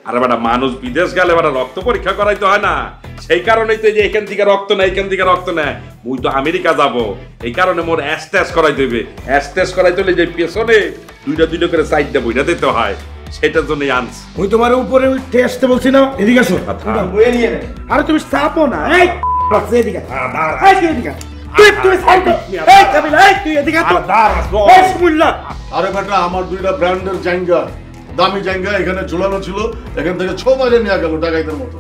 আরে বেটা মানুষ বিদেশ গেলে বেটা রক্ত পরীক্ষা করাইতে হয় না, সেই কারণেই তো যে এখান থেকে রক্ত নেয় এখান থেকে রক্ত নেয়। মুই তো আমেরিকা যাব, এই কারণে মোর অ্যাস্টেস করাই দেবে। অ্যাস্টেস করাই দিলে যে পেছনে দুইটা করে সাইড দেবো, এটা দিতে হয়, সেটার জন্যই আনছি। ওই তোমার উপরে ওই টেস্টে বলছি না, এদিকে আসো। বইয়ে নিয়ে নে। আরে তুমি চাপো না, এই এদিকে এদিকে তুই সাইড এই কাবিলা, এই তুই এদিকে তো বিসমিল্লাহ। আরে বেটা আমার দুইটা ব্র্যান্ডের জাঙ্গা, দামি জাঙ্গা এখানে ঝুলানো ছিল, এখান থেকে 6 মাইলে নিয়ে গেল ডাকাইতের মতো।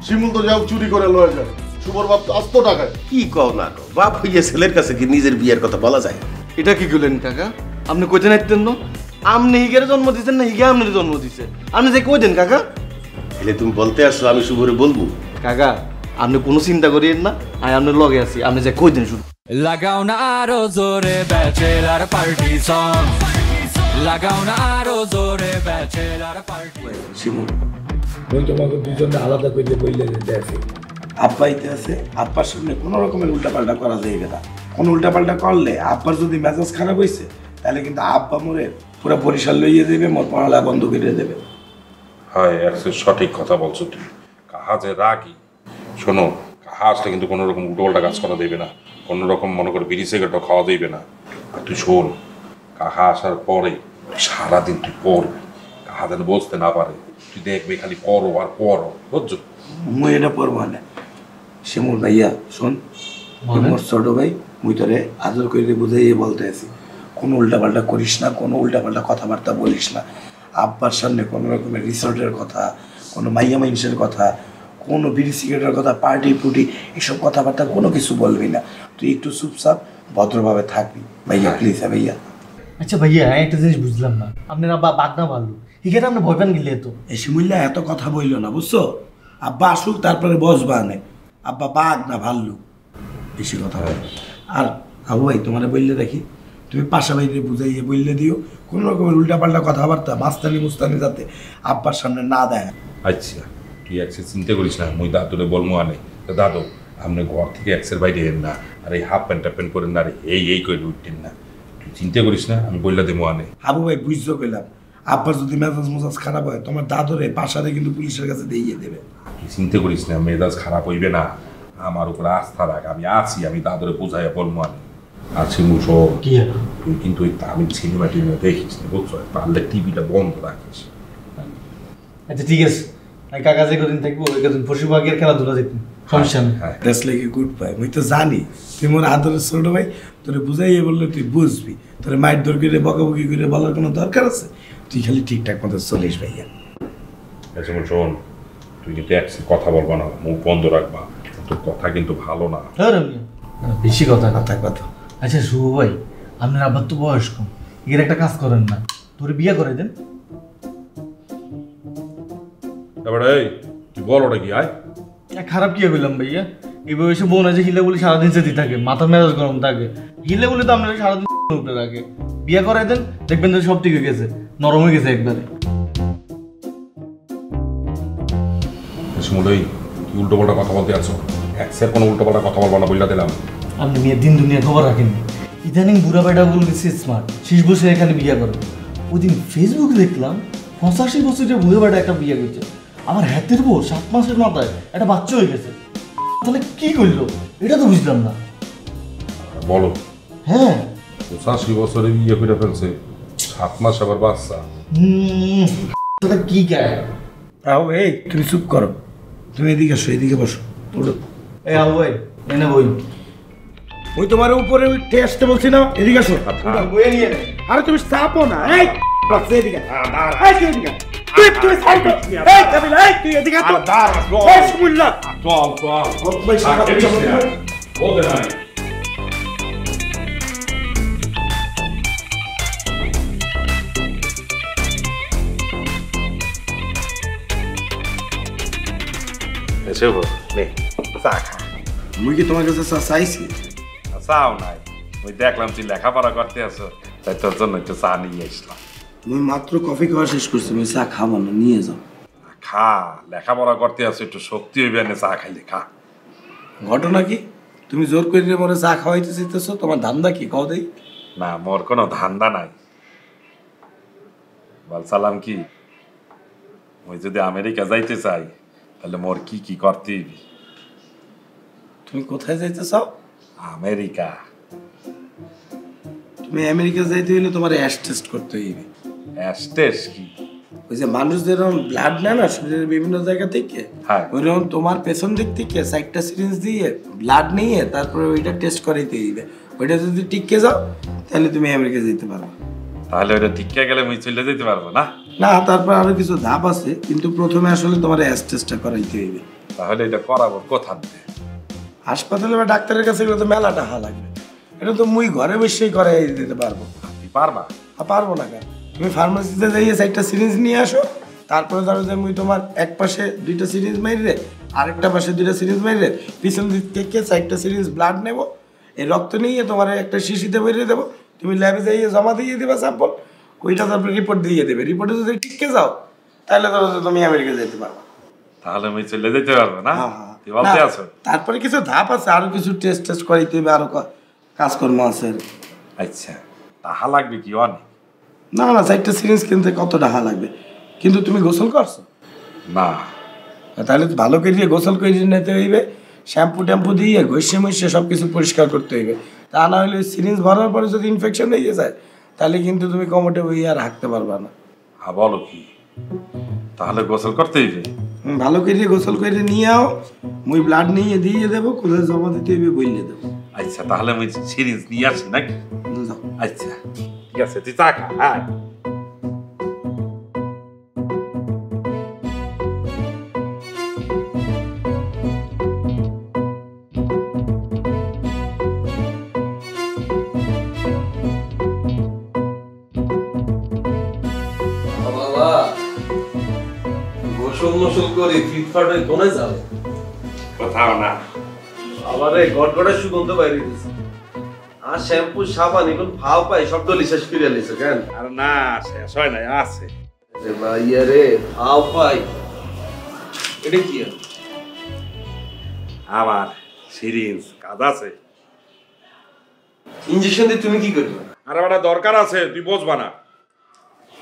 শিমুল তো যাও চুরি করে লয়ে যায়, শুভর বাপ তো আস্ত টাকায়। কি কও না কও, বাপ হইয়া ছেলের কাছে কি নিজের বিয়ের কথা বলা যায়? এটা কি করলেন কাকা? আপনি কইতে নাইতেন না? আপনি হিগের জন্ম দিচ্ছেন না হিগে আপনার জন্ম দিচ্ছে? আপনি যে কই দেন কাকা? এলে তুমি বলতে আসছো, আমি শুভরে বলবো? কাকা আপনি কোনো চিন্তা করিয়েন না, আমি আপনার লগে আছি, আপনি যে কই দেন শুধু। লাগাও না আরো জোরে ব্যাচেলার পার্টি সং, লাগাও না আরো জোরে ব্যাচেলার পার্টি। শিমুল, ওই তোমাকে দুজনে আলাদা করে বললে যেতে আছে, আব্বাইতে আছে, আব্বার সামনে কোনো রকমের উল্টাপাল্টা করা যাইবে না। কোনো উল্টাপাল্টা করলে আব্বার যদি মেজাজ খারাপ হয়েছে তাহলে কিন্তু আব্বা মোরে পুরো বরিশাল লইয়ে দেবে, মোর পড়ালা বন্ধ করে দেবে। হয় সঠিক কথা বলছো তুমি। কাহা যে রাগি, শোনো, কাহা আসলে কিন্তু কোনো রকম উল্টোপাল্টা কাজ করা দেবে না, কোনো রকম মনে করে বিড়ি সিগারেটও খাওয়া দেবে না। আর তুই শোন, কাহা আসার পরে সারাদিন তুই পড়বি, কাহা যেন বসতে না পারে, তুই দেখবি খালি পড়ো আর পড়ো, বুঝছো? মুই এটা পড়বো না। শিমুল ভাইয়া শোন, মোর ছোট ভাই, মুই তোরে আদর করে বুঝাইয়ে বলতে আছি, কোনো উল্টাপাল্টা করিস না, কোনো উল্টাপাল্টা কথাবার্তা বলিস না। আব্বার সামনে কোনো রকমের রিসোর্টের কথা, কোনো মাইয়া মাইনসের কথা, কোনো বিড়ি সিগারেটের কথা, পার্টি পুটি এসব কথাবার্তা কোনো কিছু বলবি না। তুই একটু চুপচাপ ভদ্রভাবে থাকবি ভাইয়া, প্লিজ। ভাইয়া আচ্ছা ভাইয়া, একটা জিনিস বুঝলাম না, আপনার আব্বা বাগনা ভালো হিগের আপনি ভয় পান গেলে তো? এসে মুল্লা এত কথা বলল না, বুঝছো? আব্বা আসুক তারপরে বসবা আনে। আব্বা বাঘ না ভাল্লু, বেশি কথা বল। আর আবু ভাই তোমার বললে দেখি, তুমি পাশাপাশি বুঝাইয়ে বললে দিও, কোনো রকমের উল্টাপাল্টা কথাবার্তা মাস্তানি মুস্তানি যাতে আব্বার সামনে না দেয়। আচ্ছা তুই একসে চিন্তা করিস না, মুই দাদুরে বলবো আনে, দাদু আপনি ঘর থেকে একসের বাইরে এন না, আর এই হাফ প্যান্ট ট্যাপ প্যান্ট করেন না, আর এই করে উঠতেন না, তুই চিন্তা করিস না, আমি বললে দেবো আনে। আবু ভাই বুঝতে পেলাম, আব্বার যদি মেজাজ মোজাজ খারাপ হয় তোমার দাদুরে পাশারে কিন্তু পুলিশের কাছে দিয়ে দেবে। তুই চিন্তা করিস না, মেজাজ খারাপ হইবে না, আমার উপরে আস্থা রাখ, আমি আছি, আমি দাদুরে বোঝাইয়া বলবো আনে। আছি মুসো, তুই কিন্তু ওই তামিল সিনেমা টিনেমা দেখিস না, বুঝছো? পারলে টিভিটা বন্ধ রাখিস। আচ্ছা ঠিক আছে, কাকা যে কদিন থাকবো ওই কদিন পশুপাখির খেলাধুলা দেখুন, সমস্যা নেই। That's like a good bye. মুই তো জানি তুই মোর আদরের ছোট ভাই, তোরে বুঝাইয়ে বললে তুই বুঝবি, তোরে মাইর দর করে বকাবকি করে বলার কোনো দরকার আছে? তুই খালি ঠিকঠাক মতো চলিস ভাইয়া। আচ্ছা শোন, তুই কিন্তু একসে কথা বলবা না, মুখ বন্ধ রাখবা, তোর কথা কিন্তু ভালো না। বেশি কথা কথা। আচ্ছা শুভ ভাই, আপনার আব্বার তো বয়স কম, এর একটা কাজ করেন না, তোরে বিয়ে করে দেন। এবারে তুই বল ওটা কি আয় খারাপ কি বললাম ভাইয়া? এই বয়সে বোন আছে হিলে বলে সারাদিন সেদি থাকে, মাথা মেজাজ গরম থাকে, হিলে বলে তো আপনারা সারাদিন উপরে রাখে। বিয়ে করে দেন, দেখবেন তো সব ঠিক হয়ে গেছে, নরম হয়ে গেছে একবারে। শিমুলই কি উল্টো পাল্টা কথা বলতে আছো? একসের কোনো উল্টো পাল্টা কথা বলবো না বললা দিলাম। আপনি মেয়ের দিন দুনিয়া খবর রাখেন, ইদানিং বুড়া বেটা বলতেছে স্মার্ট, শেষ বছর এখানে বিয়ে করে। ওই দিন ফেসবুকে দেখলাম 85 বছরের বুড়া বেটা একটা বিয়ে করছে, আমার হাতের বউ 7 মাসের মাথায় একটা বাচ্চা হয়ে গেছে। তাহলে কি করলো এটা তো বুঝলাম না। বলো? হ্যাঁ 85 বছরে বিয়ে করে ফেলছে, 7 মাস আবার বাচ্চা। তাহলে কি গায়? আও এই তুমি চুপ করো, তুমি এদিকে আসো, এদিকে বসো। এই আবু ভাই এনে বই। ওই তোমার উপরে ওই টেস্টে বলছি না, এদিকে আসো। বইয়ে নিয়ে নে। আরে তুমি চাপো না, এই এদিকে এদিকে তুই সাইড এই কাবিলা, এই তুই এদিকে তো বিসমিল্লাহ। চল চল ভাই সারা বলতে নাই। এসে বল নে চা খা। মুই কি তোমার কাছে চা চাইছি? চাও নাই, ওই দেখলাম তুই লেখাপড়া করতে আছো, তাই তোর জন্য একটু চা নিয়ে আসলাম। মুই মাত্র কফি খাওয়া শেষ করছি, মুই চা খাবো না, নিয়ে যাও। খা, লেখাপড়া করতে আছো, একটু শক্তি হইবে না চা খাইলে, খা। ঘটনা কি? তুমি জোর করে মরে চা খাওয়াইতে চাইতেছো? তোমার ধান্দা কি কও দেই? না মোর কোনো ধান্দা নাই। বল সালাম কি ওই যদি আমেরিকা যাইতে চাই তাহলে মোর কি কি করতে হইবে? তুমি কোথায় যাইতে চাও? আমেরিকা। তুমি আমেরিকা যাইতে হইলে তোমার অ্যাশ টেস্ট করতে হইবে। অ্যাস্টেস কি? ওই যে মানুষ যেরকম ব্লাড নেয় না শরীরের বিভিন্ন জায়গা থেকে, হ্যাঁ। ওইরকম তোমার পেছন দিক থেকে 4টা সিরিঞ্জ দিয়ে ব্লাড নিয়ে তারপরে ওইটা টেস্ট করাইতে হইবে। ওইটা যদি টিকে যাও তাহলে তুমি আমেরিকা যেতে পারবে। তাহলে ওটা টিকে গেলে মুই চলে যেতে পারবো না? না, তারপর আরো কিছু ধাপ আছে, কিন্তু প্রথমে আসলে তোমার অ্যাশ টেস্টটা করাইতে হইবে। তাহলে এটা করাবো কোথা থেকে? হাসপাতালে বা ডাক্তারের কাছে গেলে তো মেলা টাকা লাগবে। এটা তো মুই ঘরে বসেই করাই দিতে পারবো। তুই পারবা? পারবো না কেন? তুমি ফার্মাসিতে যাইয়ে 4টা সিরিঞ্জ নিয়ে আসো, তারপরে ধরো যে মুই তোমার এক পাশে 2টা সিরিঞ্জ মাইরে, আরেকটা পাশে 2টা সিরিঞ্জ মাইরে, পিছন দিক থেকে 4টা সিরিঞ্জ ব্লাড নেবো, এই রক্ত নিয়ে তোমার একটা শিশিতে বেরিয়ে দেবো, তুমি ল্যাবে যাইয়ে জমা দিয়ে দেবা স্যাম্পল, ওইটা তারপরে রিপোর্ট দিয়ে দেবে। রিপোর্টে যদি টিকে যাও তাহলে ধরো যে তুমি আমেরিকা যেতে পারবা। তাহলে মুই চলে যেতে পারবো না? হ্যাঁ। তুই বলতে না, আছো? তারপরে কিছু ধাপ আছে, আরো কিছু টেস্ট করাইতে হবে, আরো কাজকর্ম আছে। আচ্ছা, টাকা লাগবে কি অনেক? না 4টা সিরিঞ্জ কিনতে কত টাকা লাগবে? কিন্তু তুমি গোসল করছো না। তাহলে তো ভালো করে গোসল করে নিতে হইবে, শ্যাম্পু ট্যাম্পু দিয়ে ঘষে মশে সব কিছু পরিষ্কার করতে হইবে। তা না হলে সিরিঞ্জ ভরার পরে যদি ইনফেকশন হয়ে যায় তাহলে কিন্তু তুমি কমোটে বই আর হাঁটতে পারবা না। হ্যাঁ বলো কি? তাহলে গোসল করতে হইবে? ভালো করে গোসল করে নিয়ে আও, মুই ব্লাড নিয়ে দিয়ে দেবো, কোথায় জমা দিতে হইবে বললে দেবো। আচ্ছা, তাহলে আমি সিরিজ নিয়ে আসি নাকি? যাও। আচ্ছা ঠিক আছে, তুই চা খা। হ্যাঁ। বাবা গোসল মোসল করে ফিটফাট হয়ে কোনে যাবে? কোথাও না। আবার এই গটগটা সুগন্ধ বাইরে দিছে। আর শ্যাম্পু সাবান এগুলো ভাও পাই সব ডলি শেষ করে লিছে কেন? আর না, শেষ হয় নাই, আছে। রে ভাইয়া রে ভাও পাই। এটা কি? আমার সিরিঞ্জ কাজ আছে। ইনজেকশন দিয়ে তুমি কি করবে? আর একটা দরকার আছে, তুই বুঝবা না।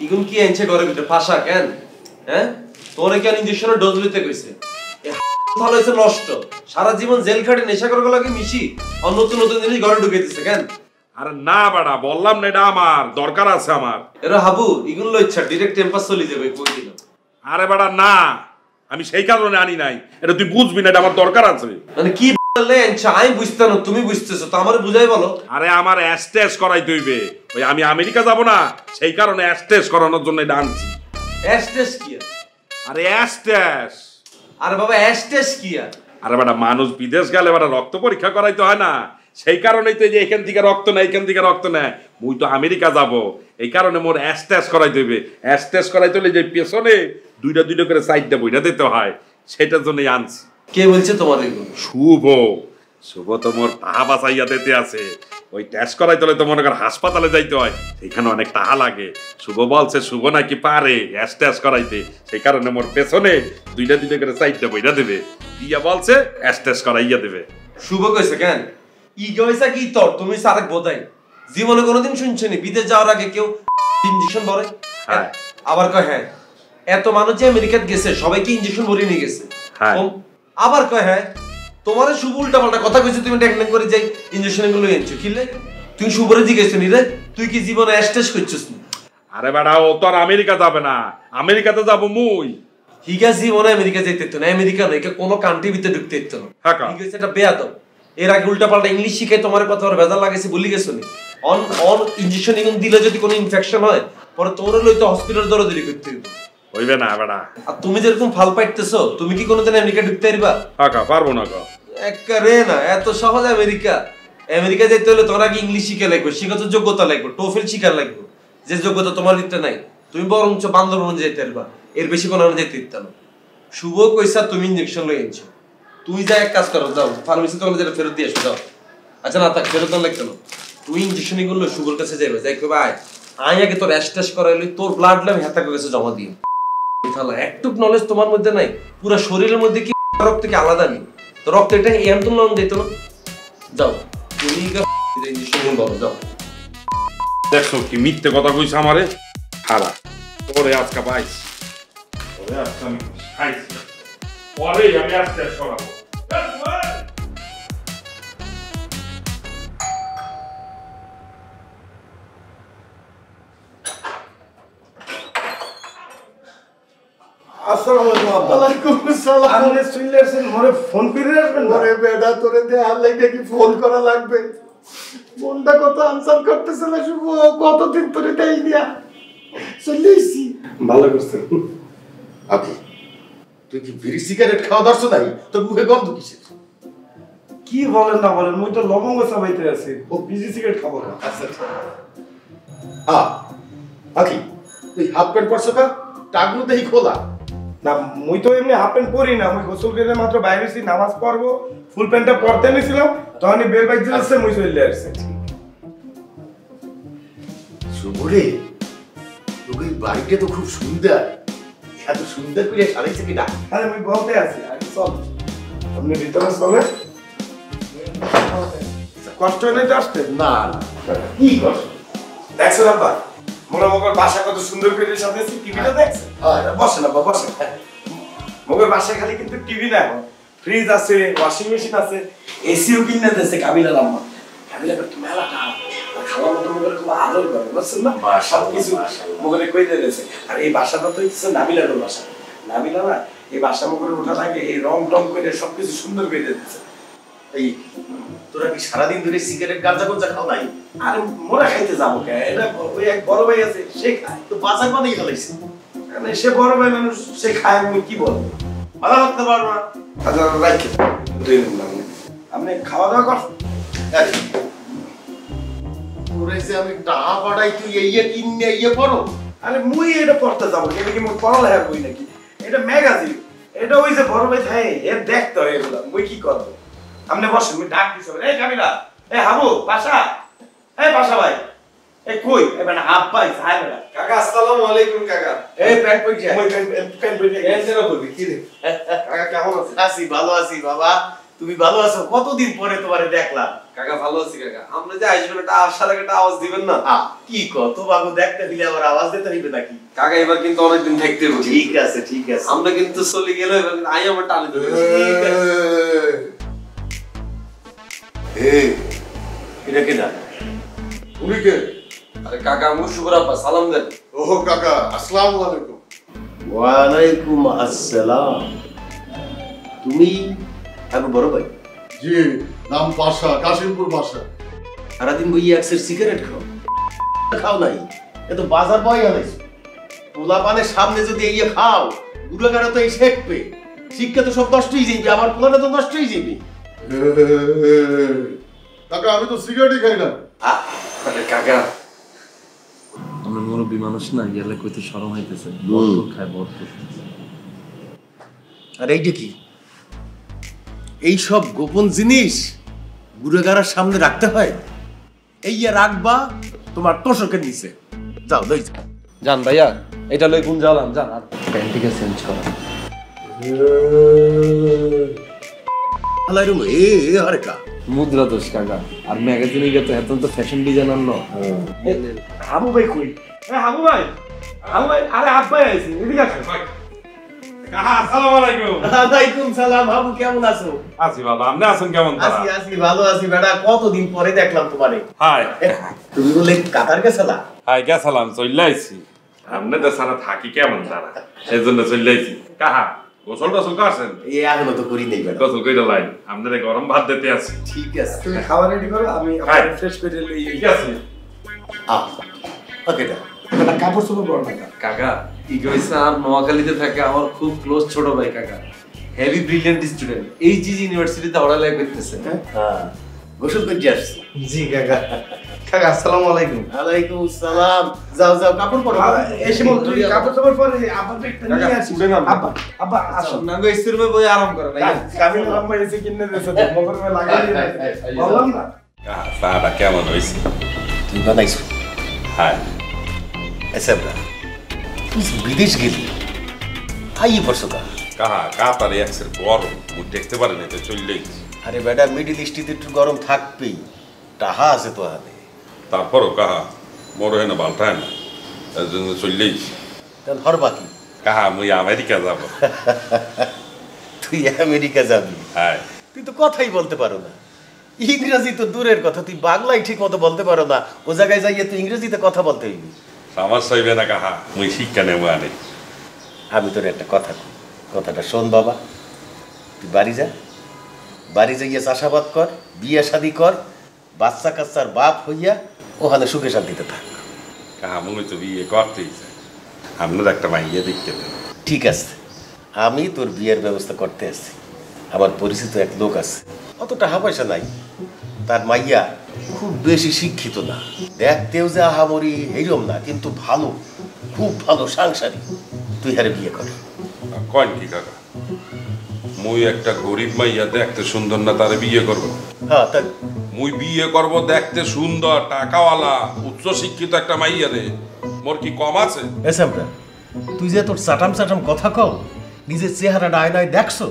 ইগুন কি আনছে ঘরের ভিতরে ফাঁসা কেন? হ্যাঁ, তোরে কেন ইনজেকশনের ডোজ নিতে কইছে? ভালো হয়েছে নষ্ট, সারা জীবন জেল খাটে নেশা করে লাগে মিশি, আর নতুন নতুন জিনিস ঘরে ঢুকে দিচ্ছে কেন? আরে না বাড়া, বললাম না এটা আমার দরকার আছে আমার। এরা হাবু ইগুন লো ইচ্ছা ডিরেক্ট টেম্পাস চলে যাবে কই দিল। আরে বাড়া না, আমি সেই কারণে আনি নাই, এটা তুই বুঝবি না, এটা আমার দরকার আছে। মানে কি বললে আনছা? আমি বুঝতে না, তুমি বুঝতেছো তো, আমারে বুঝাই বলো। আরে আমার অ্যাস্টেস করাই দইবে, ওই আমি আমেরিকা যাব না, সেই কারণে অ্যাস্টেস করানোর জন্য এটা আনছি। অ্যাস্টেস কি? আরে অ্যাস্টেস। আরে বাবা অ্যাস্টেস কি? আরে বাড়া, মানুষ বিদেশ গেলে বাড়া রক্ত পরীক্ষা করাইতে হয় না, সেই কারণেই তো যে এখান থেকে রক্ত নেয়, এখান থেকে রক্ত নেয়। মুই তো আমেরিকা যাব, এই কারণে মোর অ্যাস্টেস করাই দেবে। অ্যাস্টেস করাইতে হলে যে পেছনে 2টা করে সাইডটা বইটা দিতে হয়, সেটার জন্যই আনছি। কে বলছে তোমার এগুলো? শুভ। শুভ তো মোর টাকা বাঁচাইয়া দিতে আছে, ওই টেস্ট করাইতে হলে তো মনে কর হাসপাতালে যাইতে হয়, সেখানে অনেক টাকা লাগে। শুভ বলছে শুভ নাকি পারে টেস্ট করাইতে, সেই কারণে মোর পেছনে 2টা করে সাইডটা বইটা দেবে, দিয়া বলছে টেস্ট করাইয়া দেবে। শুভ কইছে কেন? ই কইছে কি তোর? তুমি সারেক বোধাই জীবনে কোনোদিন শুনছনি বিদেশ যাওয়ার আগে কেউ ইনজেকশন ভরে? হ্যাঁ। আবার কয় হ্যাঁ এত মানুষ যে আমেরিকাত গেছে সবাইকে ইনজেকশন ভরে নিয়ে গেছে। হ্যাঁ। আবার কয় হ্যাঁ তোমার শুভ উল্টা পাল্টা কথা কইছে, তুমি টেকনিক করে যাই ইনজেকশন গুলো এনেছো কিলে? তুমি শুভরে জিজ্ঞেস নি রে তুই কি জীবনে অ্যাস্টেস করছিস? আরে বেটা, ও তো আর আমেরিকা যাবে না, আমেরিকাতে যাব মুই। হিগা জীবনে আমেরিকা যেতে তো না, আমেরিকা নয় কোনো কান্ট্রি ভিতরে ঢুকতে দিত না। হ্যাঁ ঠিক আছে, এটা বেয়াদব। এর আগে উল্টা পাল্টা ইংলিশ শিখে তোমার কথা আর বেজাল লাগাইছে বলি গেছো নি। অন অন ইনজেকশন ইগুন দিলে যদি কোনো ইনফেকশন হয় পরে তোরে লইতে হসপিটাল দৌড়াদৌড়ি করতে হবে। হইবে না বেটা। আর তুমি যেরকম ফাল পাইতেছো, তুমি কি কোনোদিন আমেরিকা ঢুকতে পারবা? কাকা পারবো না গো। একবারে না, এত সহজ আমেরিকা। আমেরিকা যেতে হলে তোমার আগে ইংলিশ শিখে লাগবে, শিখা তো যোগ্যতা লাগবে, টোফেল শিখা লাগবে, যে যোগ্যতা তোমার দিতে নাই। তুমি বরঞ্চ বান্দরবন যেতে পারবা, এর বেশি কোনো যেতে দিতে না। শুভ কইসা তুমি ইনজেকশন লই আনছো, তুই যা এক কাজ করো, যাও ফার্মেসি তোমার যেটা ফেরত দিয়ে আসো যাও। আচ্ছা না থাক, ফেরত না লাগতো না, তুই ইনজেকশন এগুলো শুভর কাছে যাইবে, যাই কই ভাই আই আগে তোর অ্যাস্টেস করাইলি, তোর ব্লাড ল্যাব হেতাকে কাছে জমা দিই। একটুক নলেজ তোমার মধ্যে নাই, পুরো শরীরের মধ্যে কি রক্ত থেকে আলাদা নেই, তো রক্ত এটা এমন লন দিত না। যাও তুমি ইনজেকশন বলো যাও। দেখছো কি মিথ্যে কথা কইছে আমারে। খারাপ ওরে আজকে পাইস, ও তবে আজকে আমি খাইছি পরেই আমি আজকে সরাবো আসসালামু আলাইকুম আব্বা। ওয়ালাইকুম আসসালাম। আপনি চলে আসছেন, মোরে ফোন করে আসবেন না? ওরে বেটা তোরে দেয়ার লাগে কি ফোন করা লাগবে? ফোনটা কত আনসার করতেছে না শুভ, কতদিন তোরে দেই দিয়া চলে এসছি। ভালো করছেন। আপনি তুই কি বিড়ি সিগারেট খাওয়া দরছো নাই? তোর মুখে গন্ধ কিসের? কি বলেন না বলেন, মুই তো লবঙ্গ চাবাইতে আছি, ও বিজি সিগারেট খাবো না। আচ্ছা আকি তুই হাফ প্যান্ট পরছো কা? টাকলু দেই খোলা। না মুই তো এমনি হাফ প্যান্ট পরি না, মুই গোসল করে মাত্র বাইরে এসেছি, নামাজ পড়বো, ফুল প্যান্টটা পরতে নিয়েছিলাম, তখনই বেল বাইক দিয়েছে, মুই চলে আসছে। শুভরে তোকে বাড়িটা তো খুব সুন্দর, এত সুন্দর করে সাজাইছে কিনা? আরে মুই বলতে আছি, আগে চল আপনি ভিতরে চলে। কষ্ট হয় নাই তো আসতে? না না কি কর দেখছো আব্বা মোরা মগর বাসা কত সুন্দর করে সাজাইছি, টিভিটা দেখছেন? বসেন আব্বা বসেন। মগর বাসায় খালি কিন্তু টিভি না, ফ্রিজ আছে, ওয়াশিং মেশিন আছে, এসিও কিনে দিয়েছে কাবিলার আম্মা। কাবিলা কিন্তু মেলাটা খাওয়ার মতো মগরে খুব আদর করে, বুঝছেন না? সব কিছু মগরে কই দিয়েছে। আর এই বাসাটা তো হচ্ছে নাবিলারও বাসা। নাবিলা না এই বাসা মগরে ওঠা থাকে, এই রং টং করে সবকিছু সুন্দর করে দিয়েছে। এই তোরা কি সারাদিন ধরে সিগারেট গাঁজা গঞ্জা খাও নাই? আর মোরা খাইতে যাবো কে? এটা ওই এক বড় ভাই আছে, সে খায়। তো বাজার বানিয়ে ফেলাইছে। মানে সে বড় ভাই মানুষ, সে খায়, আমি কি বলবো? ভালো লাগতে পারবো না। আচ্ছা রাখি আপনি খাওয়া দাওয়া করছেন? তোরে যে আমি টাকা পাঠাই তুই এই কিনে ইয়ে করো। আরে মুই এটা পড়তে যাবো, এটা কি মোর পড়ালেখা বই নাকি? এটা ম্যাগাজিন, এটা ওই যে বড় ভাই থাকে, এর দেখতে হয় এগুলো, মুই কি করবো? আপনি বসেন, মুই ডাক দিছি। এই কাবিলা, এই হাবু বাসা, এই বাসা ভাই, এই কই এবার হাফ ভাই চাই বেটা। কাকা আসসালামু আলাইকুম কাকা। এই প্যান্ট পরে যায়, মুই প্যান্ট পরে যাই। এনজেরা করবি কি রে? কাকা কেমন আছেন? আছি ভালো আছি বাবা, তুমি ভালো আছো? কতদিন পরে তোমারে দেখলাম। কাকা ভালো আছি কাকা। আমরা যে আসবেন একটা আসার আগে একটা আওয়াজ দিবেন না? কি কত বাবু দেখতে দিলে আবার আওয়াজ দিতে হইবে নাকি? কাকা এবার কিন্তু অনেকদিন থাকতে হবে। ঠিক আছে ঠিক আছে। আমরা কিন্তু চলে গেলে এবার কিন্তু আই আমার টানে দেবে। ঠিক আছে। এই এটা কি না? উনি কে? আরে কাকা মুশুকুর আব্বা সালাম দেন। ও কাকা আসসালামু আলাইকুম। ওয়ালাইকুম আসসালাম। তুমি আগে বড় ভাই? জি নাম পাশা, কাশিমপুর পাশা। সারাদিন বই একসের সিগারেট খাও? খাও নাই, এ তো বাজার বয় আনাইছো। পোলা পানের সামনে যদি এই খাও, গুড়াগাড়া তো এই শেখবে, শিক্ষা তো সব নষ্টই যাইবে, আমার পোলাটা তো নষ্টই যাইবে। কাকা আমি তো সিগারেটই খাই না। আরে কাকা আমরা মুরব্বী মানুষ না, গেলে কইতে শরম হইতেছে। বরপুর খায় বরপুর। আর এইটা কি? এই সব গোপন জিনিস গুড়াগাড়ার সামনে রাখতে হয়? এই রাখবা তোমার তোষকের নিচে। যাও লই যাও। জান ভাইয়া এটা লই কোন যাওয়ালাম জান। আর প্যান্টিকে চেঞ্জ করা। আলাই রুম আরে কা মুদ্রা দোষ কাকা। আর ম্যাগাজিনে গেছে এখন তো ফ্যাশন ডিজাইনার ন। হাবু ভাই কই? এই হাবু ভাই, হাবু ভাই, আরে আব্বাই আইছে, এদিকে আসেন। কাহা আসসালামু আলাইকুম। ওয়ালাইকুম সালাম। বাবু কেমন আছো? আছি ভালো, আপনি আছেন কেমন? আছি আছি ভালো আছি বেটা, কতদিন পরে দেখলাম তোমারে। হাই তুমি বলে কাতার গেছলা? হাই গেছিলাম, চলে আইছি। আপনি তো সারা থাকি কেমন তারা, সেই জন্য চলে আইছি। কাহা গোসল টোসল করছেন? এই এখনো তো করি নাই বেটা। গোসল কইরা লাইন আপনাদের গরম ভাত দিতে আছি। ঠিক আছে। তুমি খাবার রেডি করো, আমি হ্যাঁ। ফ্রেশ করে লই। ঠিক আছে। ওকে দা। একটা কাপড় চোপড় পরো না। কাকা কি কইছে, আর নোয়াখালীতে থাকে আমার খুব ক্লোজ ছোট ভাই কাকা, হেভি ব্রিলিয়ান্ট স্টুডেন্ট, এইচজি ইউনিভার্সিটিতে পড়ালেখা করতেছে। হ্যাঁ গোসল করে আসছি। জি কাকা। কাকা আসসালামু আলাইকুম। ওয়ালাইকুম সালাম। যাও যাও কাপড় পরো। এসে বল তুই কাপড় চোপড় পরে, আব্বা তো একটা নিয়ে আসিস। আব্বা আব্বা আসো। নাঙ্গো ইস্তির বই আরাম করে না। কাবিল আম্মা এসে কিনে দিয়েছে, মগর মে লাগাই দিয়েছে। বললাম না? কাহা সাহাটা কেমন হইছে? তুই বানাইছো? হাই আচ্ছা তুই বিদেশ গেলি, আই পড়ছো কা? কাহা কাতারে একসের গরম, মুই দেখতে পারি না, তো চলে গেছি। আরে বেটা মিডিল ইস্টে একটু গরম থাকবেই, টাহা আছে তো হাতে। তারপরও কাহা মোর হেন বালটায় না, এর জন্য চলে গেছি। তাহলে হর বাকি কাহা মুই আমেরিকা যাব। তুই আমেরিকা যাবি? হ্যাঁ। তুই তো কথাই বলতে পারো না, ইংরেজি তো দূরের কথা, তুই বাংলাই ঠিক মতো বলতে পারো না, ও জায়গায় যাইয়ে তুই ইংরেজিতে কথা বলতে হইবি। সমস্যা হইবে না কাহা, মুই শিক্ষা নেব আনে। আমি তোর একটা কথা কই, কথাটা শোন বাবা। তুই বাড়ি যা, বাড়ি যাইয়া চাষাবাদ কর, বিয়ে শাদি কর, বাচ্চা কাচ্চার বাপ হইয়া ওখানে সুখে শান্তিতে থাক। কাহা মুই তো বিয়ে করতেই চাই, আপনার একটা মাইয়া দেখতে পেন। ঠিক আছে, আমি তোর বিয়ের ব্যবস্থা করতে আসছি। আমার পরিচিত এক লোক আছে, অত টাকা পয়সা নাই, তার মাইয়া খুব বেশি শিক্ষিত না, দেখতেও যে আহামরি এইরম না, কিন্তু ভালো, খুব ভালো সাংসারিক। তুই হারে বিয়ে কর। কয়েন কি কাকা, মুই একটা গরিব মাইয়া দেখতে সুন্দর না তারে বিয়ে করব? হ্যাঁ, তাই মুই বিয়ে করব দেখতে সুন্দর টাকাওয়ালা উচ্চ শিক্ষিত একটা মাইয়া রে, মোর কি কম আছে? এসামরা, তুই যে তোর চাটাম চাটাম কথা কও, নিজের চেহারাটা আয়নায় দেখছো?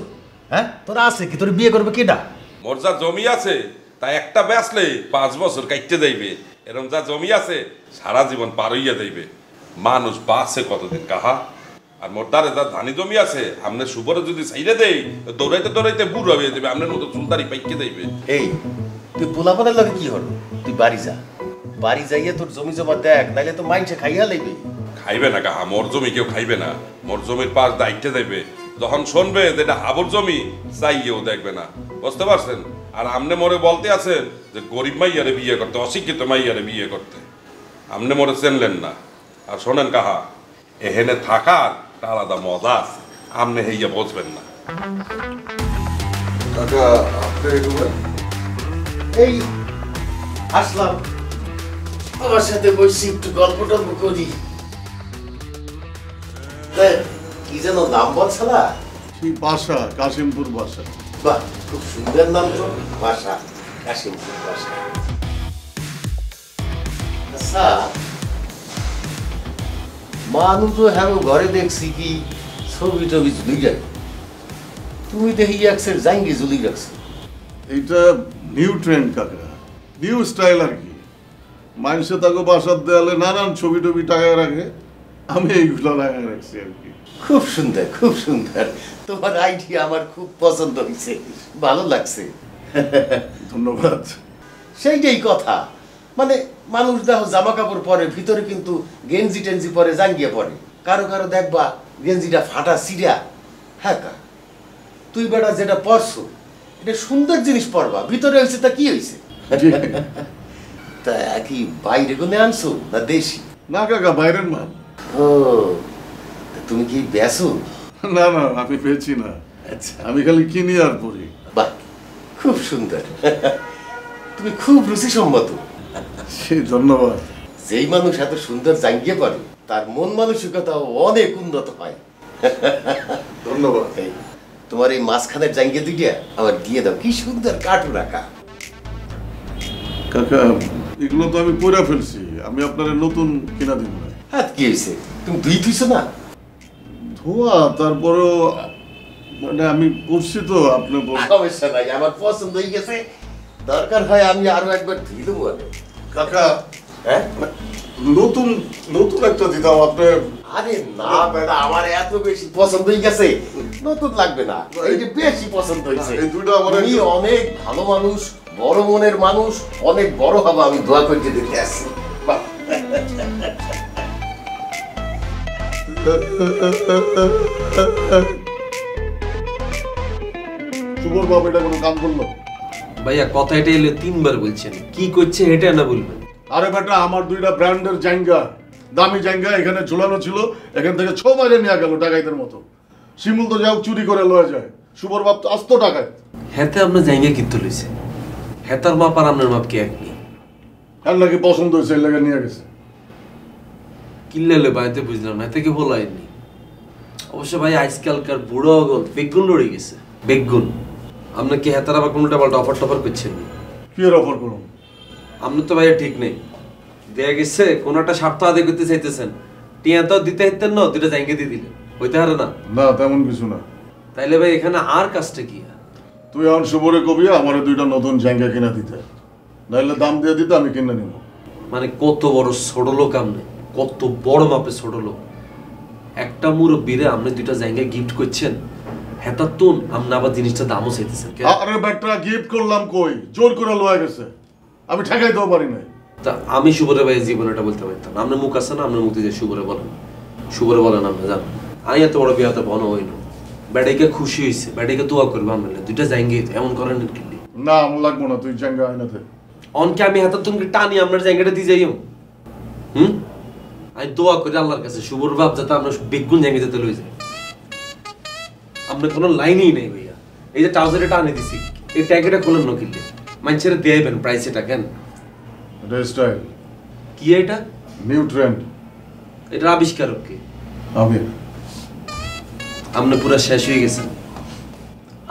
হ্যাঁ, তোর আছে কি? তোর বিয়ে করবে কেডা? মোর যা জমি আছে তা একটা বেচলে 5 বছর কাটতে যাইবে, এরকম যা জমি আছে সারা জীবন পার হইয়া যাইবে। মানুষ বাঁচে কতদিন কাহা? আর মোর দ্বারে যা ধানি জমি আছে, আপনার সুবরে যদি চাইলে দেই দৌড়াইতে দৌড়াইতে বুড়ো হয়ে যাবে, আপনার মতো চুলদারি পাইকে যাইবে। এই তুই পোলাপানের লগে কি হলো? তুই বাড়ি যা, বাড়ি যাইয়ে তোর জমি জমা দেখ, নাইলে তো মাইনসে খাইয়া লইবে। খাইবে না কাহা, মোর জমি কেউ খাইবে না, মোর জমির পাশ দায়িত্বে যাইবে, যখন শুনবে যেটা হাবুর জমি চাইয়েও দেখবে না, বুঝতে পারছেন? আর আমনে মোরে বলতে আছেন যে গরিব মাইয়ারে বিয়ে করতে, অশিক্ষিত মাইয়ারে বিয়ে করতে, আমনে মোরে চেনলেন না। আর শোনেন কাহা, এহেনে থাকার একটা আলাদা মজা আছে, আমনে হইয়া বুঝবেন না। কাকা আপনি এই আসলাম, আমার সাথে বসছি, একটু গল্প টল্প করি। কি যেন নাম বলছে না? সেই বাসা, কাশিমপুর বাসা। বাহ, খুব সুন্দর নাম তো, বাসা, কাশিমপুর বাসা। আচ্ছা, মানুষ তো হ্যাঁ ঘরে দেখছি কি ছবি টবি ঝুলি যায়, তুমি দেখি একসের জাঙ্গি ঝুলি রাখছো। এইটা নিউ ট্রেন্ড কাকা, নিউ স্টাইল আর কি। মানুষে তাকে বাসার দেয়ালে নানান ছবি টবি টাকায় রাখে, আমি এইগুলো লাগায় রাখছি আর কি। খুব সুন্দর, খুব সুন্দর, তোমার আইডিয়া আমার খুব পছন্দ হয়েছে, ভালো লাগছে। ধন্যবাদ। সেইটাই কথা, মানে মানুষ দেখো জামা কাপড় পরে, ভিতরে কিন্তু গেঞ্জি টেঞ্জি পরে, জাঙ্গিয়ে পরে, কারো কারো দেখবা গেঞ্জিটা ফাটা সিরা। হ্যাঁ কা, তুই বেটা যেটা পরছো এটা সুন্দর জিনিস পরবা, ভিতরে হয়েছে তা কি হয়েছে? তা কি বাইরে কোনে আনছো না দেশি? না কাকা, বাইরের মাল। ও, তা তুমি কি বেসো? না না, আমি পেয়েছি না, আচ্ছা, আমি খালি কিনি আর পড়ি। বাহ, খুব সুন্দর, তুমি খুব রুচিসম্মত। সেই ধন্যবাদ। যেই মানুষ এত সুন্দর জাঙ্গিয়ে পড়ে তার মন মানসিকতাও অনেক উন্নত হয়। ধন্যবাদ। এই, তোমার এই মাঝখানের জাঙ্গিয়ে দুইটা আবার দিয়ে দাও, কি সুন্দর কাটু রাখা। কাকা এগুলো তো আমি পড়া ফেলছি, আমি আপনার নতুন কিনা দিব না। হাত কি হয়েছে, তুমি দুই ধুইছো না? ধোয়া, তারপরেও মানে আমি পড়ছি তো, আপনি সমস্যা নাই, আমার পছন্দ হয়ে গেছে, দরকার হয় আমি আরো একবার ধুই দেবো। কাকা হ্যাঁ, নতুন নতুন একটা দিতাম আপনি। আরে না বেটা, আমার এত বেশি পছন্দ হয়ে গেছে, নতুন লাগবে না, এই যে বেশি পছন্দ হয়েছে। এই দুটো আমার তুমি অনেক ভালো মানুষ, বড় মনের মানুষ, অনেক বড় হবে, আমি দোয়া করতে দেখে আসছি। বাহ, শুভর বাবা এটা কোনো কাম করলো? ভাইয়া কথা এটা এলে 3 বার বলছেন, কি করছে এটা না বলবেন? আরে বেটা, আমার দুইটা ব্র্যান্ডের জাঙ্গা, দামি জাঙ্গা এখানে ঝুলানো ছিল, এখান থেকে 6 মাইলে নিয়ে গেল ডাকাইতের মতো। শিমুল তো যাও চুরি করে লয়ে যায়, শুভর বাপ তো আস্ত ডাকায়। হেতে আপনার জায়গা কিন্তু লইছে, হেতার মাপ আর আপনার মাপ কি এক নেই? আর নাকি পছন্দ হয়েছে, এই লেগে নিয়ে গেছে। কিল্লালে বাইতে বুঝলাম না, এতে কি বলাইনি। অবশ্য ভাই আজকালকার বুড়ো গল বেগুন লড়ে গেছে, বেগুন। আপনি কি হেতার আবার কোনোটা পাল্টা অফার টফার করছেন? কি এর অফার করুন? আপনি তো ভাইয়া ঠিক নেই, দেয়া গেছে কোনো একটা স্বার্থ আদায় করতে চাইতেছেন, টিয়া তো দিতে হইতেন না, দুটা জায়গা দিয়ে দিলেন, হইতে হারে না? না তেমন কিছু না। তাইলে ভাই এখানে আর কাজটা কি? তুই এখন শুভরে কবি আমার দুইটা নতুন জাঙ্গা কিনা দিতে, নাইলে দাম দিয়ে দিতে আমি কিনে নিব। মানে কত বড় ছোট লোক আপনি, কত বড় মাপে ছোট লোক। একটা মুরব্বীরে আপনি দুইটা জায়গা গিফট করছেন হেতা তুন আপনি আবার জিনিসটা দামও চাইতেছেন আরে বেটা গিফট করলাম কই জোর করে লয়ে গেছে আমি ঠেকাই দেওয়া পারি না তা আমি শুভরে ভাই জীবনে এটা বলতে পারতাম না আপনার মুখ আছে না আপনার মুখ দিয়ে শুভরে বলেন আপনি জান আমি এত বড় বিয়াতে বন হই না বেটাইকে খুশি হয়েছে বেটাইকে দোয়া করবে আমরা দুইটা জায়গায় এমন করেন কিনলি না আমার লাগবো না তুই জায়গা আইনাতে অনকে আমি হাতে তুমি টানি আপনার জায়গাটা দিয়ে যাইম আমি দোয়া করি আল্লাহর কাছে শুভর বাপ যাতে আমরা বেগুন জায়গা যেতে লই যায় আপনার কোনো লাইনই নেই ভাইয়া এই যে ট্রাউজারে টানে দিছি এই ট্যাগটা খোলেন না কিনলে মানুষেরা দেবেন প্রাইস এটা কেন এটা স্টাইল কি এটা নিউ ট্রেন্ড এটা আবিষ্কারক কি আমি আপনি পুরো শেষ হয়ে গেছেন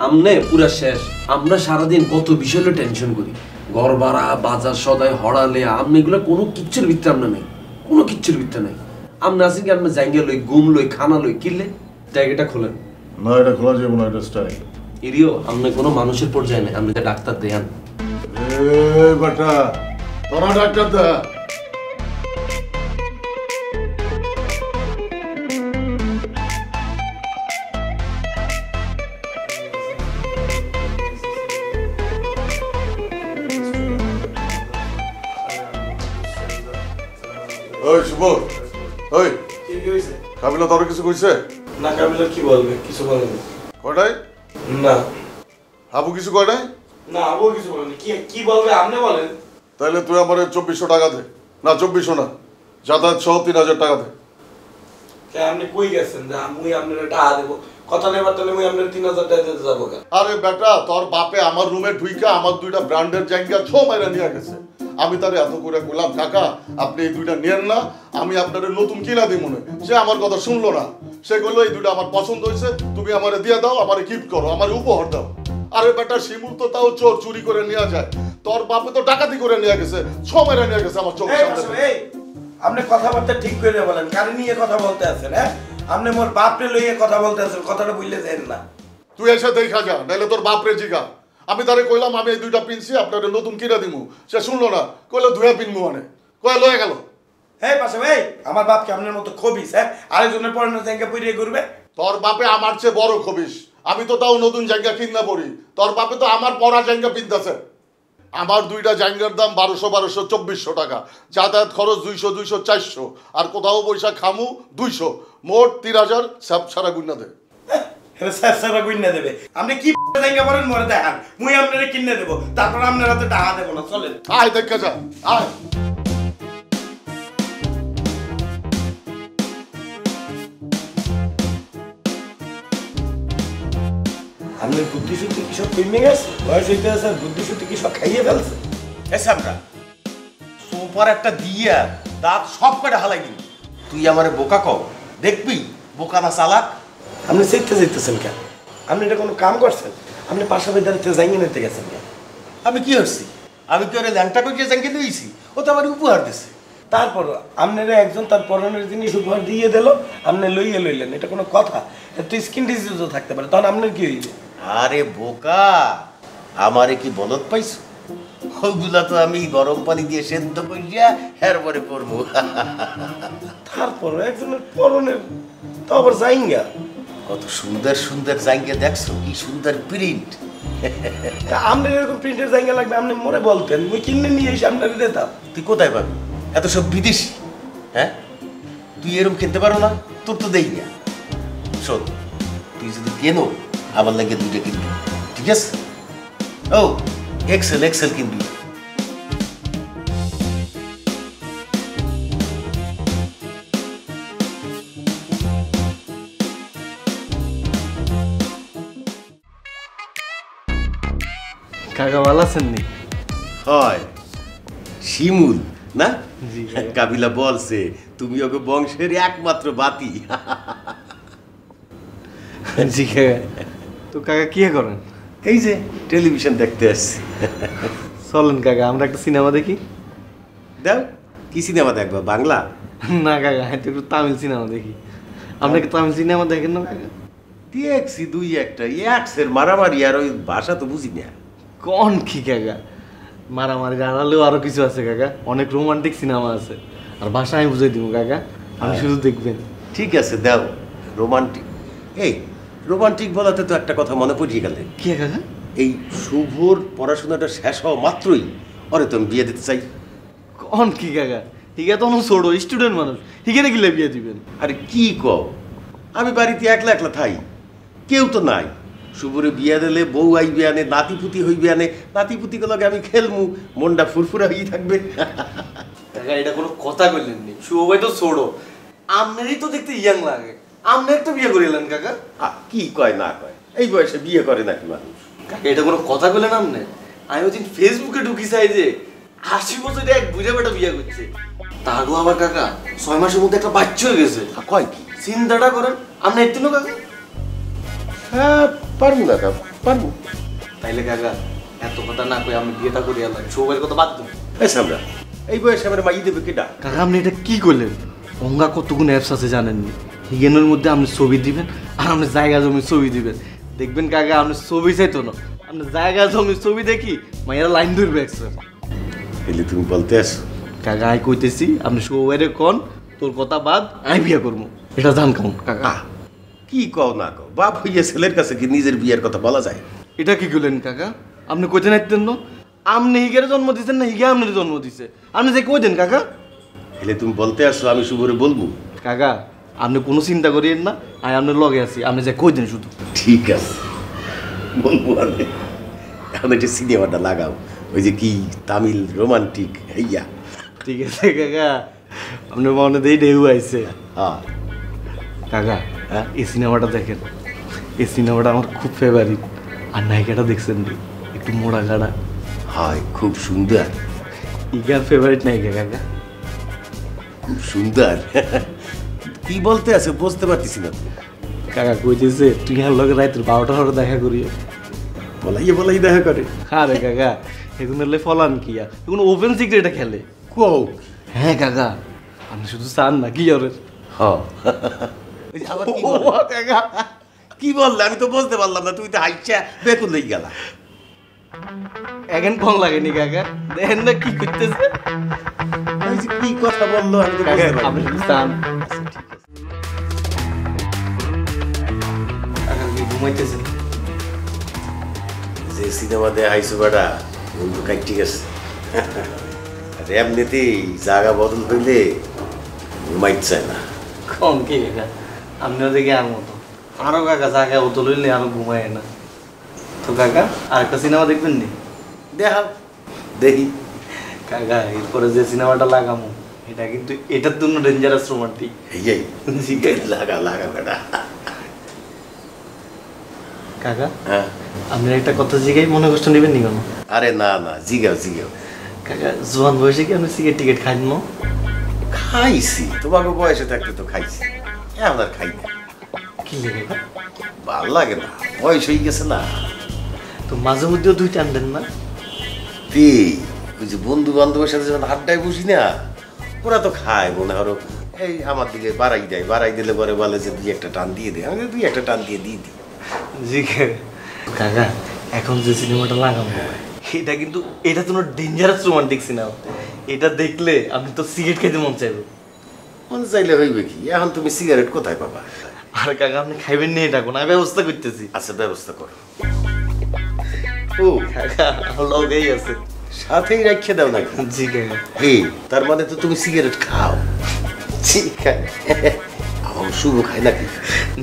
আমনে পুরো শেষ আমরা সারাদিন কত বিষয় টেনশন করি ঘর ভাড়া বাজার সদাই হড়ালে আপনি এগুলো কোনো কিচ্ছুর ভিত্তি আপনার নেই কোনো কিচ্ছুর ভিত্তি নেই আপনি আসেন কি আপনার জায়গা লই গুম লই খানা লই কিনলে জায়গাটা খোলেন না এটা খোলা যাবে না এটা স্টাইল এরিও আপনি কোনো মানুষের পর্যায়ে নেই আপনি ডাক্তার দেন এ বেটা তোরা ডাক্তার দা ওই শুভ ওই কি হইছে কাবিলা তোর কিছু কইছে না কাবিলা কি বলবে কিছু বলেনি কয়টাই না হাবু কিছু কয়টাই না আবু কিছু বলেনি কি কি বলবে আপনি বলেন তাহলে তুই আমার 2400 টাকা দে না 2400 না যাতায়াত সহ 3000 টাকা দে কে আপনি কই গেছেন যে আমি আপনার টাকা দেব কথা নেবার তাহলে আমি আপনার 3000 টাকা দিতে যাব কেন আরে বেটা তোর বাপে আমার রুমে ঢুইকা আমার দুইটা ব্র্যান্ডের জায়গা ছ মাইরা নিয়ে গেছে আমি তারে এত করে কইলাম কাকা আপনি এই দুইটা নেন না আমি আপনারে নতুন কিনা দিই মনে সে আমার কথা শুনলো না সে কইলো এই দুইটা আমার পছন্দ হয়েছে তুমি আমারে দিয়ে দাও আমারে গিফট করো আমারে উপহার দাও আরে বেটা শিমুল তো তাও চোর চুরি করে নিয়ে যায় তোর বাপে তো ডাকাতি করে নিয়ে গেছে ছ মাইরা নিয়ে গেছে আমার চোখের সামনে এই আপনি কথাবার্তা ঠিক করে বলেন কারে নিয়ে কথা বলতে আছেন হ্যাঁ আপনি মোর বাপরে লইয়ে কথা বলতে আছেন কথাটা বুঝলে দেন না তুই এসে দেখা যা নাহলে তোর বাপরে জিগা আমি তারে কইলাম আমি এই দুইটা পিনছি আপনারে নতুন কিনা দিমু সে শুনলো না কইলো ধুয়া পিনমু মানে কয় লয়ে গেল এই পাশে ভাই আমার বাপকে আপনার মতো খবিস হ্যাঁ আরেকজনের পড়ানো জায়গা পড়িয়ে ঘুরবে তোর বাপে আমার চেয়ে বড় খবিস আমি তো তাও নতুন জায়গা কিনা পড়ি তোর বাপে তো আমার পড়া জায়গা পিনতেছে আমার দুইটা জায়গার দাম 1200 2400 টাকা যাতায়াত খরচ 200 200 400 আর কোথাও পয়সা খামু 200 মোট 3000 সব সারা গুণা দে সারা গুইনা দেবে আপনি কি জায়গা বলেন মরে দেখান মুই আপনারে কিনে দেব তারপর আপনার হাতে টাকা দেব না চলেন আয় দেখা যা আয় আপনি বুদ্ধি শুদ্ধি কি সব কমে গেছে বয়স হইতে আছে বুদ্ধি শুদ্ধি কি সব খাইয়ে ফেলছে এসে আমরা সোফার একটা দিয়া দাঁত সব কটা হালাই দিন তুই আমারে বোকা কও দেখবি বোকা না চালাক আপনি চাইতেছেন কেন আপনি এটা কোনো কাম করছেন আপনি পাশাপাশি দাঁড়িয়ে জাঙ্গি নিতে গেছেন কেন আমি কি হচ্ছি আমি কি ওরে ল্যাংটা করে জাঙ্গি দিয়েছি ও তো আমার উপহার দিছে তারপর আপনারা একজন তার পরনের জিনিস উপহার দিয়ে দিল আপনি লইলেন এটা কোনো কথা তো স্কিন ডিজিজও থাকতে পারে তখন আপনার কি হইবে আরে বোকা আমারে কি বলত পাইছো ওগুলা তো আমি গরম পানি দিয়ে সেদ্ধ করিয়া এরপরে করবো তারপর একজনের পরনের তো আবার জাইঙ্গা কত সুন্দর সুন্দর জাঙ্গে দেখছো কি সুন্দর প্রিন্ট আপনার এরকম প্রিন্টের জায়গা লাগবে আপনি মনে বলতেন মুই কিনে নিয়ে এসে আপনাকে দিতাম তুই কোথায় পাবি এত সব বিদেশি হ্যাঁ তুই এরকম কিনতে পারো না তোর তো দেই না শোন তুই যদি কেনো আমার লাগে দুইটা কিনবি ঠিক আছে ও এক্সেল কিনবি কাকা ভালো আছেন নি হয় শিমুল না কাবিলা বলছে তুমি ওকে বংশের একমাত্র বাতি জি কাকা তো কাকা কি করেন এই যে টেলিভিশন দেখতে আসছি চলেন কাকা আমরা একটা সিনেমা দেখি দাও কি সিনেমা দেখবা বাংলা না কাকা আমি তো একটু তামিল সিনেমা দেখি আপনি কি তামিল সিনেমা দেখেন না কাকা দেখছি দুই একটা এক্সের মারামারি আর ওই ভাষা তো বুঝি না কোন কি কাকা মারামারি আড়ালেও আরো কিছু আছে কাকা অনেক রোমান্টিক সিনেমা আছে আর ভাষা আমি বুঝাই দিব কাকা আমি শুধু দেখবেন ঠিক আছে দাও রোমান্টিক। এই রোমান্টিক বলাতে তো একটা কথা মনে পড়িয়ে গেলে। কি কাকা? এই শুভর পড়াশোনাটা শেষ হওয়া মাত্রই ওরে তো আমি বিয়ে দিতে চাই। কন কি কাকা? হিগা তো ছোট স্টুডেন্ট মানুষ, হিগেরে গিলে বিয়ে দিবেন? আরে কি কও, আমি বাড়িতে একলা একলা থাই, কেউ তো নাই। শুভরে বিয়া দিলে বউ আইবে আনে, নাতিপুতি হইবে আনে, নাতিপুতিকে লগে আমি খেলমু, মনটা ফুরফুরা হয়ে থাকবে। কাকা এটা কোনো কথা কইলেন নি, শুভ ভাই তো ছোট, আমনেরই তো দেখতে ইয়াং লাগে, আমনের তো বিয়ে করিলেন কাকা। কি কয় না কয়, এই বয়সে বিয়ে করে নাকি মানুষ? কাকা এটা কোনো কথা কইলেন আমনে? আমি ওদিন ফেসবুকে ঢুকি চাই যে 80 বছরে এক বুড়া বেটা বিয়ে করছে, তারও আবার কাকা 6 মাসের মধ্যে একটা বাচ্চা হয়ে গেছে। কয় কি? চিন্তাটা করেন, আপনি এতিনো কাকা? হ্যাঁ পারবো না কাকা, পারবো। তাইলে কাকা এত কথা না কই আমি বিয়েটা করি আলাম, শুভের কথা বাদ দিন। এই সামরা, এই বয়সে আমার মাই দেবে কেডা? কাকা আপনি এটা কি করলেন? অঙ্গা কতগুলো অ্যাপস আছে জানেননি? হিগেনের মধ্যে আপনি ছবি দিবেন আর আপনি জায়গা জমি ছবি দিবেন, দেখবেন কাকা আপনি ছবি চাইতো না, আপনি জায়গা জমি ছবি দেখি মাইয়ারা লাইন ধরবে একসাথে। এলে তুমি বলতে আসো? কাকা আমি কইতেছি আপনি শুভেরে কন তোর কথা বাদ, আমি বিয়ে করবো, এটা জান কেমন কাকা? কি কও না কও, বাপ হইয়া ছেলের কাছে কি নিজের বিয়ের কথা বলা যায়? এটা কি করলেন কাকা? আপনি কইতে নাইতেন না? আপনি হিগের জন্ম দিচ্ছেন না হিগে আপনার জন্ম দিছে, আপনি যে কই দেন কাকা? এলে তুমি বলতে আসো, আমি শুভরে বলবো। কাকা আপনি কোনো চিন্তা করিয়েন না, আমি আপনার লগে আছি, আপনি যে কই দেন শুধু। ঠিক আছে বলবো। আমি এখন একটা সিনেমাটা লাগাও, ওই যে কি তামিল রোমান্টিক হইয়া। ঠিক আছে কাকা, আপনার মনে দিয়ে ঢেউ আইছে। হ্যাঁ কাকা এই সিনেমাটা দেখেন, এই সিনেমাটা আমার খুব ফেভারিট। আর নায়িকাটা দেখছেন রে, একটু মোড়া গাড়া, হয় খুব সুন্দর, ইগার ফেভারিট নায়িকা কাকা। খুব সুন্দর। কি বলতে আছে বুঝতে পারতেছি না। কাকা কইতেছে তুই আর লগে রাত্রে 12টার পরে দেখা করিও। বলাই দেখা করে? আরে কাকা এখন হলে ফলান কি আর, এখন ওপেন সিক্রেটে খেলে। কও? হ্যাঁ কাকা, আপনি শুধু চান না কি ওরে? হ্যাঁ আবার কি বললো? কাকা কি বললে আমি তো বুঝতে পারলাম না, তুই তো হাইচা বেকুল হয়ে গেলা। এখন কম লাগেনি কাকা, দেখেন না কি করতেছে। ওই যে কি কথা বললো আমি তো বুঝতে আপনি পারলাম। শুধু চান। কাকা কি ঘুমাইতেছেন? যে সিনেমা দিয়ে আইসো বেটা বন্ধু কাটি গেছে। আর এমনিতেই জায়গা বদল হইলে ঘুমাইতে চায় না। কম কি কাকা, আপনিও দেখি আর মতো আরো কাকা জায়গায় অত লইলে আরো ঘুমায় না। তো কাকা আরেকটা সিনেমা দেখবেন নি? দেখাও দেখি। কাকা এরপরে যে সিনেমাটা লাগামো এটা কিন্তু এটার জন্য ডেঞ্জারাস রোমান্টিক। এই লাগা লাগা বেটা। কাকা হ্যাঁ আপনি একটা কথা জিগাই মনে কষ্ট নেবেন নি কেন? আরে না না জিগাও জিগাও। কাকা জোয়ান বয়সে কি আপনি সিগারেট টিকেট খাইন না? খাইছি, তোমাকে বয়সে থাকতে তো খাইছি, এখন আর খাই না। কি লেগে কাকা? ভাল লাগে না, বয়স হয়ে গেছে না। তো মাঝে মধ্যেও দুইটা আনবেন না? ওই যে বন্ধু বান্ধবের সাথে যখন আড্ডায় বসি না, ওরা তো খায় মনে হলো এই আমার দিকে বাড়াই দেয়, বাড়াই দিলে পরে বলে যে দুই একটা টান দিয়ে দেয়, আমি দুই একটা টান দিয়ে দিই। জি কাকা এখন যে সিনেমাটা লাগাবো এটা কিন্তু এটা তো ডেঞ্জারাস রোমান্টিক সিনেমা, এটা দেখলে আপনি তো সিগারেট খেতে মন চাইবে। মন চাইলে হইবে কি, এখন তুমি সিগারেট কোথায় পাবা? আর কাকা আপনি খাইবেন না এটা কোন, আমি ব্যবস্থা করতেছি। আচ্ছা ব্যবস্থা করো। ও কাকা আমার লগেই আছে, সাথেই রাখিয়ে দাও নাকি? জি কাকা। তার মানে তো তুমি সিগারেট খাও? ঠিক আছে। আমার শুভ খায় নাকি?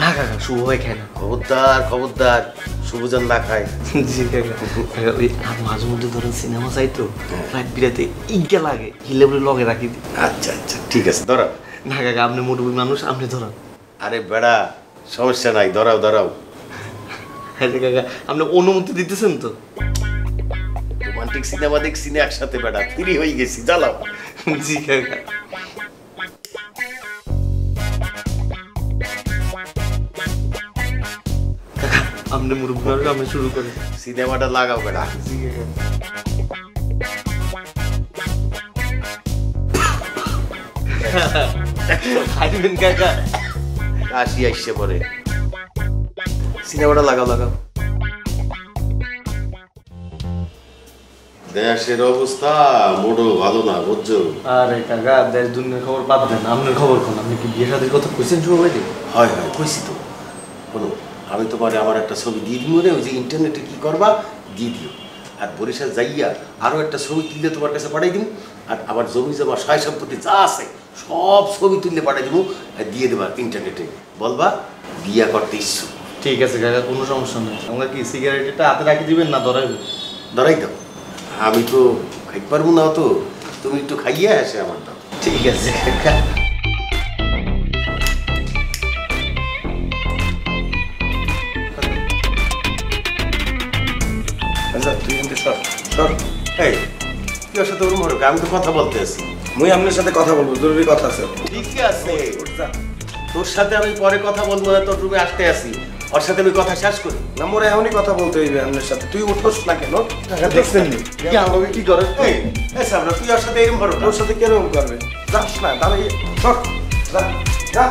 না কাকা শুভ ভাই খায় না। খবরদার খবরদার, শুভজন না খায়। জি কাকা। ওই আর মাঝে মধ্যে ধরেন সিনেমা চাইতো রাত বিরাতে ইজ্ঞা লাগে, হিলে বলে লগে রাখি দিই। আচ্ছা আচ্ছা ঠিক আছে ধরাও। না কাকা আপনি মোটবই মানুষ, আপনি ধরান। আরে বেড়া সমস্যা নাই, ধরাও ধরাও। হ্যাঁ কাকা আপনি অনুমতি দিতেছেন তো? রোমান্টিক সিনেমা দেখছি না একসাথে বেড়া, ফ্রি হয়ে গেছি, জ্বালাও। জি কাকা। আপনি মুরব্বী মানুষ, আপনি শুরু করেন। সিনেমাটা লাগাও বেড়া। জি কাকা। খাইবেন কাকা? কাশি আসছে পরে। সিনেমাটা লাগাও লাগাও। দেশের অবস্থা মোটো ভালো না বুঝছো? আরে কাকা দেশ দুনিয়ার খবর বাদ দেন, আপনার খবর কোন? আপনি কি বিয়ে শাদীর কথা কইছেন সবাই? হয় হয় কইছি তো। বলো, আমি তোমার আমার একটা ছবি দিয়ে দিব রে, ওই যে ইন্টারনেটে কি করবা দিয়ে দিও। আর বরিশাল যাইয়া আরো একটা ছবি তুললে তোমার কাছে পাঠাই দিব। আর আমার জমি জমা সয় সম্পত্তি যা আছে সব ছবি তুললে পাঠাই দিব আর দিয়ে দেবা ইন্টারনেটে। বলবা বিয়া করতে ইচ্ছুক। ঠিক আছে কাকা, কোনো সমস্যা নেই। আমরা কি সিগারেটটা হাতে রাখি দিবেন না ধরাইব? ধরাই দাও, আমি তো খাইতে পারবো না, তো তুমি একটু খাইয়ে আসে আমার দাও। ঠিক আছে কাকা। আচ্ছা তুই কিন্তু সর সর। এই কি ওর সাথে ওর মনে আমি তো কথা বলতে আছি। মুই আপনার সাথে কথা বলবো, জরুরি কথা আছে। ঠিক আছে, তোর সাথে আমি পরে কথা বলবো না, তোর রুমে আসতে আসি, ওর সাথে আমি কথা শেষ করি। না মোর এখনই কথা বলতে হইবে আপনার সাথে। তুই উঠোস না কেন? দেখছেন নি কি আমাকে কি করে? এই এই সামনে তুই ওর সাথে এরকম করো না। তোর সাথে কেরকম করবে? যাস না, দাঁড়িয়ে সর, যা যা।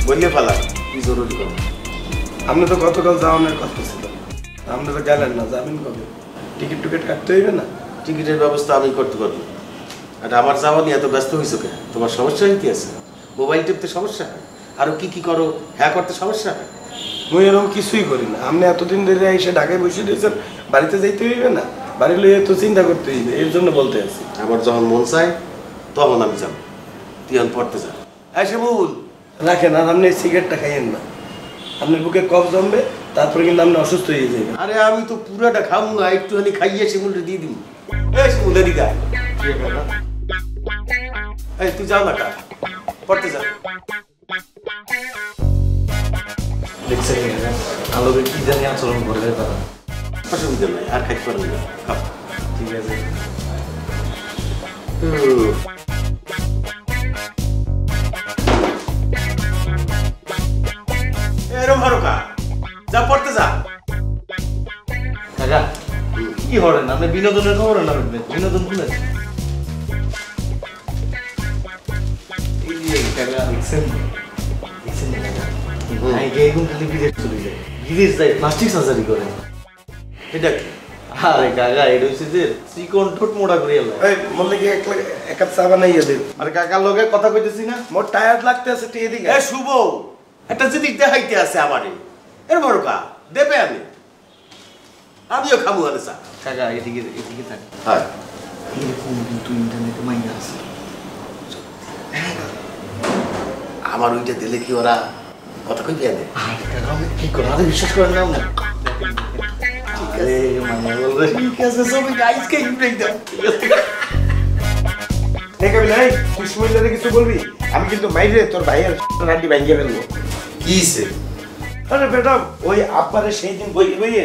বললে ফেলা কি জরুরি কথা? আপনি তো গতকাল যাওয়ানোর কথা ছিল, আপনি তো গেলেন না, যাবেন কবে? টিকিট টিকিট কাটতে হইবে না? টিকিটের ব্যবস্থা আমি করতে পারবো। আর আমার যাওয়া নিয়ে এত ব্যস্ত হয়েছো কেন? তোমার সমস্যা কি আছে? মোবাইল টিপতে সমস্যা হয়, আরো কি কি করো, হ্যাঁ করতে সমস্যা হয়। মুই এরকম কিছুই করি না। আপনি এতদিন ধরে এসে ঢাকায় বসে দিয়েছেন, বাড়িতে যাইতে হইবে না? বাড়ি লইয়ে তো চিন্তা করতে হইবে, এর জন্য বলতে আছি। আমার যখন মন চায় তখন আমি যাবো, তুই এখন পড়তে যা। এসে বল রাখেন, আর আপনি সিগারেটটা খাইয়েন না, আপনার বুকে কফ জমবে, তারপরে কিন্তু আপনি অসুস্থ হয়ে যাবেন। আরে আমি তো পুরাটা খাবো না, একটুখানি খাইয়ে শিমুলটা দিয়ে দিব। এই শিমুলটা দিদা, এই তুই যাও না কা, পড়তে যা। দেখছেন আলোকে কি জানি আচরণ করে তারা। অসুবিধা নাই, আর খাইতে পারবি না, খাও। ঠিক আছে। এরম হারো কা, যা পড়তে যা। কাকা কি হরেন আপনি? বিনোদনের খবর না রাখবেন? বিনোদন খুলে কাকা দেখছেন দেখছেন কাকা এখন খালি বিদেশ চলে যায়, বিদেশ যায় প্লাস্টিক সার্জারি করে। এটা কি? আরে কাকা এটা হচ্ছে যে চিকন ঠোঁট মোড়া করিয়া লাগে। এই বললে কি এক কাপ চা বানাইয়া দেব? আরে কাকার লগে কথা কইতেছি না, মোর টায়ার্ড লাগতে আছে, তুই এদিকে এ শুভ, একটা জিনিস দেখাইতে আছে আমারে, এর বড় কা দেবে, আমিও খাবো। আরে চা কাকা এদিকে এদিকে থাকে। হ্যাঁ এরকম কিন্তু ইন্টারনেটে মাইয়া আছে। আমার ওইটা দিলে কি ওরা কথা কই দিয়ে দেয়? আরে কাকা আমি কি করে? আরে বিশ্বাস করেন না আপনি? আরে মাইয়া বলবে ঠিক আছে সবই আজকে ব্রেক দাও। তুই সুমিল্লারে কিছু বলবি? আমি কিন্তু মাইরে তোর ভাইয়ের রাড্ডি ভাঙ্গিয়ে ফেলবো। কি হইছে? আরে বেটা ওই আব্বারে সেই দিন বই বইয়ে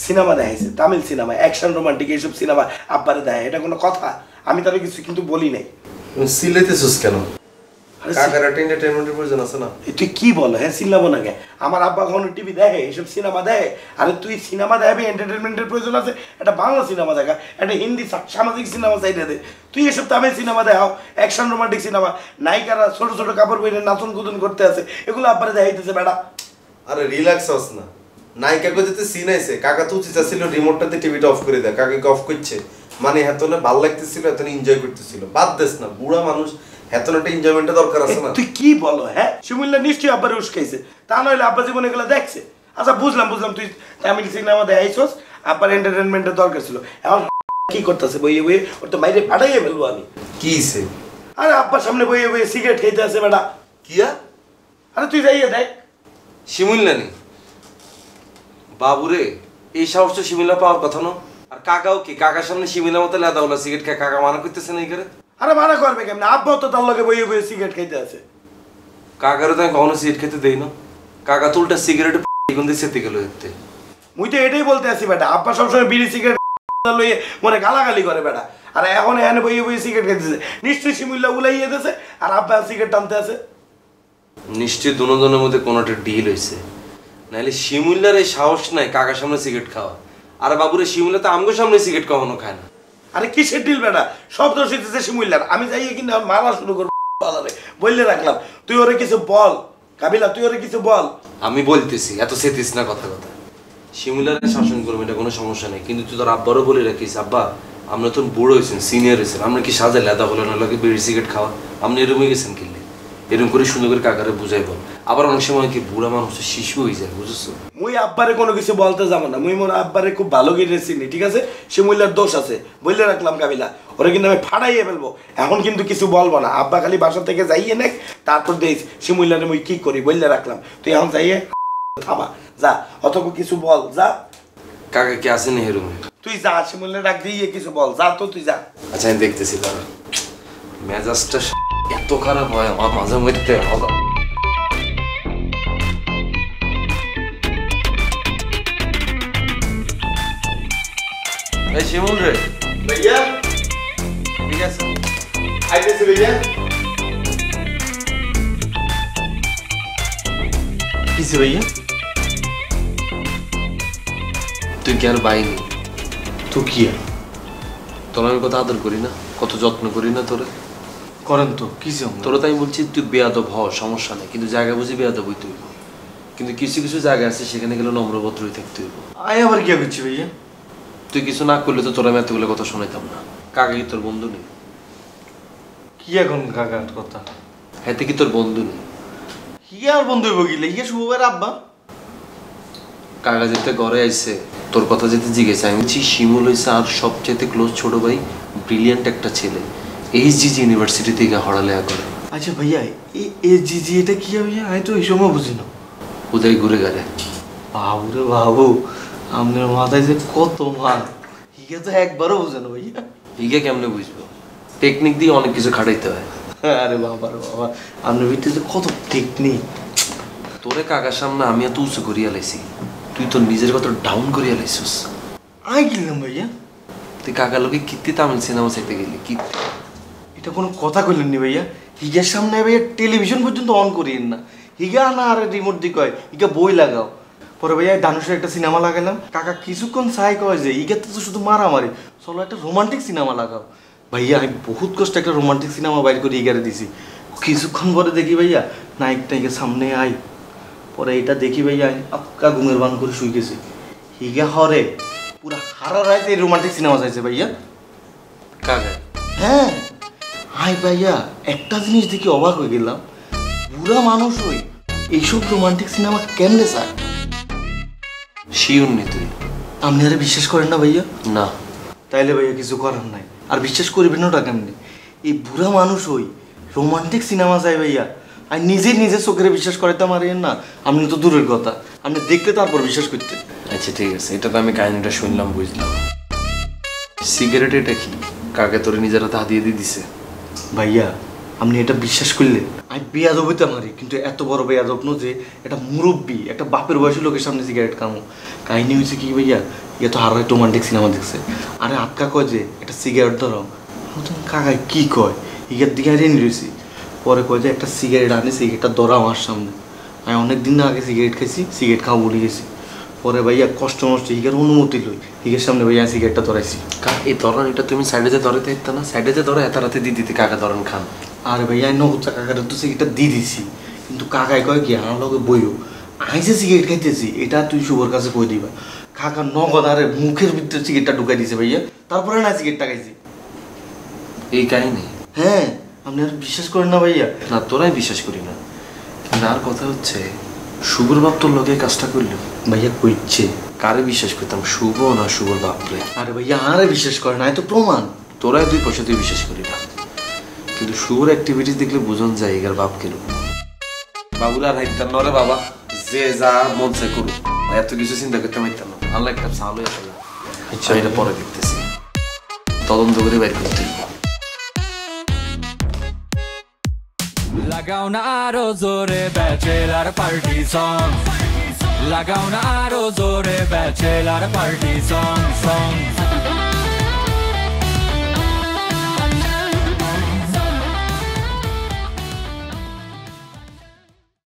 সিনেমা দেখাইছে, তামিল সিনেমা, অ্যাকশন রোমান্টিক এইসব সিনেমা আব্বারে দেখায়, এটা কোনো কথা? আমি তাহলে কিছু কিন্তু বলি নাই। সিলেতেছিস কেন? আরে কাকার একটা এন্টারটেইনমেন্টের প্রয়োজন আছে না? তুই কি বল? হ্যাঁ চিল্লাবো না কে? আমার আব্বা কখনো টিভি দেখে, এইসব সিনেমা দেখে? আরে তুই সিনেমা দেখাবি, এন্টারটেনমেন্টের প্রয়োজন আছে, একটা বাংলা সিনেমা দেখা, একটা হিন্দি সামাজিক সিনেমা চাইতে দে। তুই এসব তামিল সিনেমা দেখাও, অ্যাকশন রোমান্টিক সিনেমা, নায়িকারা ছোট ছোট কাপড় পরে নাচন কুদন করতে আছে, এগুলো আব্বারে দেখাইতেছে বেটা। আরে রিল্যাক্স হস না, নায়িকা যেতে সিন আইছে, কাকা তো উচিত ছিল রিমোটটাতে টিভিটা অফ করে দেয়, কাকাকে অফ করছে মানে হেতনে ভালো লাগতেছিল, হেতনে এনজয় করতেছিল। বাদ দেস না, বুড়া মানুষ, হেতনে একটা এনজয়মেন্টের দরকার আছে না? তুই কি বলো? হ্যাঁ শিমুল্লা নিশ্চয়ই আব্বারে উস্কাইছে, তা নইলে আব্বা জীবনে এগুলো দেখছে। আচ্ছা বুঝলাম তুই তামিল সিনেমা দেখাইছস, আব্বার এন্টারটেনমেন্টের দরকার ছিল, এখন কি করতেছে বইয়ে বইয়ে? ওর তো বাইরে পাঠাইয়ে ফেলবো আমি। কি হইছে? আরে আব্বার সামনে বইয়ে বইয়ে সিগারেট খাইতে আছে বেটা। কিয়া? আরে তুই যাইয়ে দেখ। শিমুল্লানি বাবুরে, এই সাহসটা শিমিলা পাওয়ার কথা না। আর কাকাও কি কাকার সামনে শিমিলা মতো লেদাওলা সিগারেট খায়, কাকা মানা করতেছে না? এই করে আরে মানা করবে কেমন? আব্বাও তো তার লগে বইয়ে বইয়ে সিগারেট খাইতে আছে। কাকারও তো আমি কখনো সিগারেট খেতে দেই না, কাকা তো উল্টা সিগারেট দিয়ে সেতে গেল দেখতে। মুই তো এটাই বলতে আছি বেটা, আব্বা সবসময় বিড়ি সিগারেট লইয়ে মনে গালাগালি করে বেটা, আর এখন এখানে বইয়ে বইয়ে সিগারেট খাইতেছে, নিশ্চয়ই শিমুল্লা উলাইয়ে দিতেছে আর আব্বা সিগারেট টানতে আছে। নিশ্চয়ই দুজনের মধ্যে কোনো একটা ডিল হয়েছে, নাহলে শিমুল্লার এই সাহস নাই কাকার সামনে সিগারেট খাওয়া। আর বাবুরে শিমুল্লা তো আমগো সামনে সিগারেট কখনো খায় না। আরে কিসের ডিল বেটা? সব দোষ হইতেছে শিমুল্লার। আমি যাইয়ে কিন্তু মারা শুরু করবো, বললে রাখলাম তুই ওরে কিছু বল, কাবিলা তুই ওরে কিছু বল। আমি বলতেছি, এত সেতিস না কথা কথা। শিমুলারে শাসন করবো, এটা কোনো সমস্যা নেই, কিন্তু তুই তোর আব্বারও বলে রাখিস, আব্বা আমরা তো বুড়ো হয়েছেন, সিনিয়র হয়েছেন, আমরা কি সাজা লেদা হলো না লাগে বিড়ি সিগারেট খাওয়া, আপনি এরমই গেছেন কিনলে, এরকম করে সুন্দর করে কাকারে বুঝাইব। আবার অনেক সময় কি বুড়া মানুষ শিশু হয়ে যায়, বুঝছো? মুই আব্বারে কোনো কিছু বলতে যাবো না, মুই মোর আব্বারে খুব ভালো করে চিনি, ঠিক আছে? শিমুলার দোষ আছে বললে রাখলাম কাবিলা, ওরা কিন্তু আমি ফাড়াইয়ে ফেলবো, এখন কিন্তু কিছু বলবো না। আব্বা খালি বাসা থেকে যাইয়ে নেক, তারপর দেখ শিমুলারে মুই কি করি বললে রাখলাম। তুই এখন যাইয়ে থামা, যা অত কিছু বল, যা। কাকা কি আসেনি হেরুমে? তুই যা, শিমুলে রাখ দিয়ে কিছু বল, যা তো তুই যা। আচ্ছা আমি দেখতেছি, দাঁড়া। মেজাজটা এত খারাপ হয় আমার মাঝে মধ্যে। এই শিমুল রে, ভাইয়া ঠিক আছে? আইতেছে ভাইয়া। কিসে ভাইয়া? তুই কি আর বাইনি? তো কি আর তোর আমি কত আদর করি না, কত যত্ন করি না তোরে? করেন তো কিসে? তোরা তাই বলছি তুই বেয়াদব হ, সমস্যা নেই, কিন্তু জায়গা বুঝি বেয়াদব হইতে হইব। কিন্তু কিছু কিছু জায়গা আছে সেখানে গেলে নম্রভদ্রই থাকতে হইব। আয় আবার কি করছি ভাইয়া? তুই কিছু না করলে তো তোরা আমি এতগুলো কথা শোনাইতাম না। কাকা কি তোর বন্ধু নেই? কি এখন কাকার কথা? হ্যাঁ কি তোর বন্ধু নেই? কি আর বন্ধু হইব গিলে? ইয়ে শুভ ভাইয়ের আব্বা। কাকা যেতে ঘরে আইছে, তোর কথা যেতে জিজ্ঞেস, আমি বলছি শিমুল হয়েছে আর সবচেয়ে ক্লোজ ছোট ভাই, ব্রিলিয়ান্ট একটা ছেলে, এইচজিজি ইউনিভার্সিটি থেকে হড়ালেয়া করে। আচ্ছা ভাইয়া এই জিজি এটা কি ভাইয়া? আমি তো এই সময় বুঝি না। উদয় ঘুরে গেলে বাবু রে বাবু, আপনার মাথায় যে কত মাল, হিগে তো একবারও বুঝে না ভাইয়া। হিগে কেমনে বুঝবো? টেকনিক দিয়ে অনেক কিছু খাটাইতে হয়। আরে বাবা রে বাবা, আপনার ভিতরে যে কত টেকনিক। তোরে কাকার সামনে আমি এত উঁচু করিয়া লাইছি, তুই তোর নিজের কত ডাউন করিয়া লাইছিস। আই গেলাম ভাইয়া। তুই কাকার লোকে কীর্তি তামিল সিনেমা চাইতে গেলি, কীর্তি। এটা কোনো কথা কইলেন নি ভাইয়া? হিগার সামনে ভাইয়া টেলিভিশন পর্যন্ত অন করিয়েন না। হিগা না আর রিমোট দিয়ে কয় হিগা বই লাগাও। পরে ভাইয়া দানুষের একটা সিনেমা লাগালাম, কাকা কিছুক্ষণ চাই কয় যে ইগা তো শুধু মারামারি, চলো একটা রোমান্টিক সিনেমা লাগাও। ভাইয়া আমি বহুত কষ্ট একটা রোমান্টিক সিনেমা বাইর করে ইগারে দিছি। কিছুক্ষণ পরে দেখি ভাইয়া নায়কটা হিগা সামনে আই, পরে এটা দেখি ভাইয়া আপকা ঘুমের বান করে শুই গেছি। হিগা হরে পুরা হারা রাত এই রোমান্টিক সিনেমা চাইছে ভাইয়া। কাকা হ্যাঁ হাই ভাইয়া, একটা জিনিস দেখি অবাক হয়ে গেলাম, বুড়া মানুষ হই এইসব রোমান্টিক সিনেমা কেমনে চায়? শিউর নি তুই? আপনি আরে বিশ্বাস করেন না ভাইয়া? না। তাইলে ভাইয়া কিছু করার নাই, আর বিশ্বাস করবেন ওটা কেমনি? এই বুড়া মানুষ হই রোমান্টিক সিনেমা চাই ভাইয়া, আর নিজে চোখের বিশ্বাস করাইতে পারেন না, আপনি তো দূরের কথা, আপনি দেখলে তারপর বিশ্বাস করতে। আচ্ছা ঠিক আছে, এটা তো আমি কাহিনীটা শুনলাম, বুঝলাম। সিগারেট এটা কি কাকে তোরে নিজের হাতে হাতিয়ে দিয়ে দিছে? ভাইয়া আপনি এটা বিশ্বাস করলেন আমি বেয়াদব হইতে পারি, কিন্তু এত বড় বেয়াদব ন যে একটা মুরব্বী একটা বাপের বয়সী লোকের সামনে সিগারেট খামো। কাহিনী হয়েছে কি ভাইয়া, ইয়ে তো হারাই রোমান্টিক সিনেমা দেখছে, আরে আটকা কয় যে একটা সিগারেট ধরাও, কাকায় কি কয় ইগার দিকে রেনি রয়েছি, পরে কয় যে একটা সিগারেট আনে, সিগারেটটা ধরা আমার সামনে। আমি অনেকদিন আগে সিগারেট খাইছি, সিগারেট খাওয়া বলে গেছি, পরে ভাইয়া কষ্ট মষ্ট হিগার অনুমতি লই, হিগের সামনে ভাইয়া সিগারেটটা ধরাইছি। এই ধরান এটা তুমি সাইডে যে ধরে থাকতে না, সাইডে যে ধরে এত রাতে দিয়ে দিতে কাকা ধরেন খান। আরে ভাইয়া নগুচ্ছা কাকার তো সিগারেটটা দিয়ে দিছি, কিন্তু কাকায় কয় কি আমার লগে বইও আমি যে সিগারেট খাইতেছি এটা তুই শুভর কাছে কই দিবা। কাকা নগদ আরে মুখের ভিতরে সিগারেটটা ঢুকাই দিছে ভাইয়া, তারপরে না সিগারেটটা খাইছি। এই কাহিনী? হ্যাঁ আপনি আর বিশ্বাস করেন না ভাইয়া? না তোরাই বিশ্বাস করি না, কিন্তু আর কথা হচ্ছে শুভর বাপ তোর লগে কাজটা করলো ভাইয়া কইছে। কারে বিশ্বাস করতাম, শুভ না শুভর বাপরে? আরে ভাইয়া আরে বিশ্বাস করে না, তো প্রমাণ। তোরাই দুই পয়সা তুই বিশ্বাস করি না, কিন্তু শুভর অ্যাক্টিভিটিস দেখলে বোঝন যায় এগার বাপ কেন। বাবুরা আর হাইতাম নরে বাবা, যে যা মন চাই করুক, এত কিছু চিন্তা করতে পারতাম না। আল্লাহ একটা সাল হয়ে আসলে আচ্ছা এটা পরে দেখতেছি, তদন্ত করে বের করতে। লাগাও না আরো জোরে ব্যাচেলার পার্টি সং, লাগাও না আরো জোরে ব্যাচেলার পার্টি সং।